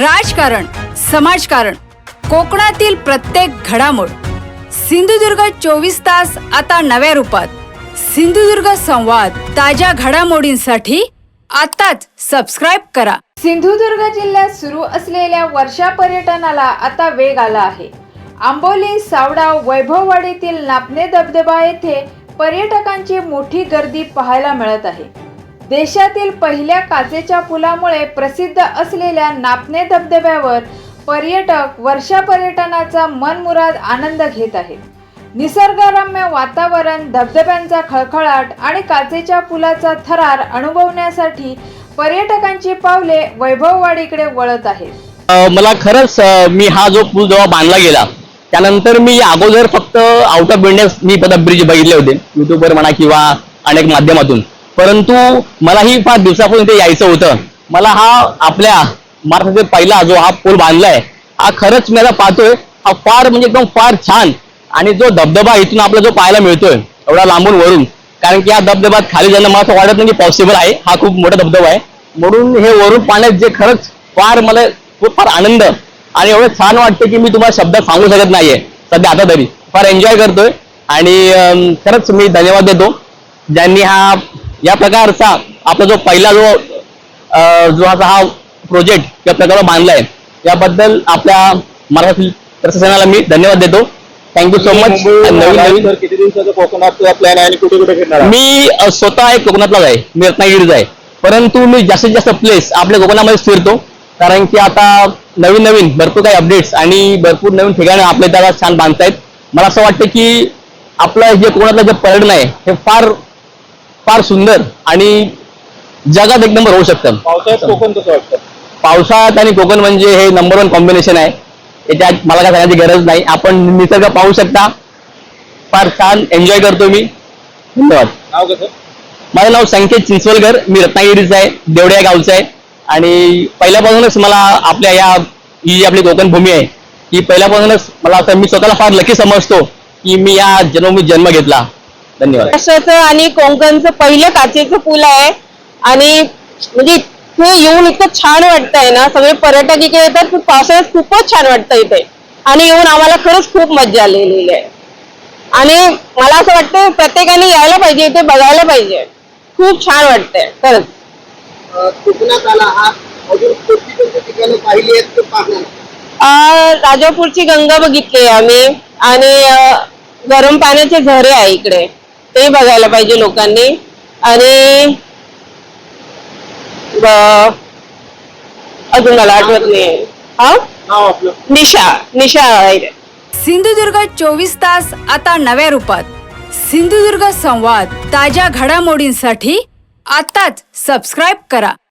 राजकारण, समाजकारण, कोकणातील प्रत्येक घडामोड. सिंधुदुर्ग 24 तास आता नव्या रूपात. सिंधुदुर्ग संवाद, ताज्या घडामोडींसाठी आताच सबस्क्राइब करा. सिंधुदुर्ग जिल्ह्यात सुरू असलेल्या वर्षा पर्यटनाला आता वेग आला आहे. आंबोली, सावडाव, वैभववाडीतील नापणे धबधबा येथे पर्यटकांची मोठी गर्दी पाहायला मिळत आहे. देशातील पहिल्या काचेच्या पुलामुळे प्रसिद्ध असलेल्या नापणे धबधब्यावर पर्यटक वर्षा पर्यटनाचा मनमुराद आनंद घेत आहेत. निसर्गरम्य वातावरण, धबधब्यांचा खळखळाट आणि काचेच्या पुलाचा थरार अनुभवण्यासाठी पर्यटकांची पावले वैभववाडीकडे वळत आहेत. मला खरंच मी हा जो पूल जेव्हा बांधला गेला त्यानंतर मी अगोदर फक्त out of India me bridge बघितले होते युट्यूबवर म्हणा किंवा अनेक माध्यमातून, परंतु मलाही फार दिवसापासून इथे यायचं होतं. मला हा आपल्या महाराष्ट्रातील पहिला जो हा पूल बांधलाय हा खरंच मी आता पाहतोय हा फार म्हणजे एकदम फार छान. आणि जो धबधबा इथून आपला जो पाहायला मिळतोय एवढा लांबून वरून, कारण की हा धबधब्यात खाली जाणं मला असं वाटत नाही की पॉसिबल आहे. हा खूप मोठा धबधबा आहे म्हणून हे वरून पाहण्यात जे खरंच फार मला खूप फार आनंद आणि एवढं छान वाटतं की मी तुम्हाला शब्दात सांगू शकत नाहीये. सध्या आता तरी फार एन्जॉय करतोय आणि खरंच मी धन्यवाद देतो ज्यांनी हा या प्रकारचा आपला जो पहिला जो हा प्रोजेक्ट या प्रकारे बांधलाय याबद्दल आपल्या महाराष्ट्र प्रशासनाला मी धन्यवाद देतो. Thank you so much. नवीन किती दिवसाचा कोकणातला प्लॅन आहे आणि कुठे कुठे फिरणार? मी स्वतः एक कोकणातलाच आहे, मी रत्नागिरीचा आहे, परंतु मी जास्तीत जास्त प्लेस आपल्या कोकणामध्येच फिरतो कारण की आता नवीन भरपूर काही अपडेट्स आणि भरपूर नवीन ठिकाणं आपल्या त्याला छान बांधतायत. मला असं वाटतं की आपलं जे कोकणातलं जे पर्यटन आहे हे फार फार सुंदर आणि जगात एक नंबर होऊ शकतं. पावसाळ्यात कोकण कसं वाटतं? पावसाळ्यात आणि कोकण म्हणजे हे नंबर 1 कॉम्बिनेशन आहे. याच्यात मला काय सांगायची गरज नाही. आपण निसर्ग पाहू शकता, फार छान एन्जॉय करतो मी. धन्यवाद. नाव कसं? माझं नाव संकेत चिंचवलकर, मी रत्नागिरीचा आहे, देवड्या गावचा आहे आणि पहिल्यापासूनच मला आपल्या ही जी आपली कोकण भूमी आहे ही पहिल्यापासूनच मला असं मी स्वतःला फार लकी समजतो की मी या जन्म घेतला. धन्यवाद. महाराष्ट्राचं आणि कोकणचं पहिलं काचेचं पूल आहे आणि म्हणजे इथे येऊन इतकं छान वाटतंय ना. सगळे पर्यटक इकडे येतात, पण पावसाळ्यात खूपच छान वाटतं इथे आणि येऊन आम्हाला खरंच खूप मजा आलेली आहे. आणि मला असं वाटतं प्रत्येकाने यायला पाहिजे, इथे बघायला पाहिजे. खूप छान वाटतंय खरंच. कोकणात आला हा अजून कोणती ठिकाणं पाहिली आहेत ते पाहणार? राजापूरची गंगा बघितली आम्ही आणि गरम पाण्याचे झरे आहे इकडे, ते बघायला पाहिजे लोकांनी. आणि अजून मला आठवत नाही. नाव आपलं? निशा आहे. सिंधुदुर्ग 24 तास आता नव्या रूपात. सिंधुदुर्ग संवाद, ताज्या घडामोडींसाठी आताच सबस्क्राइब करा.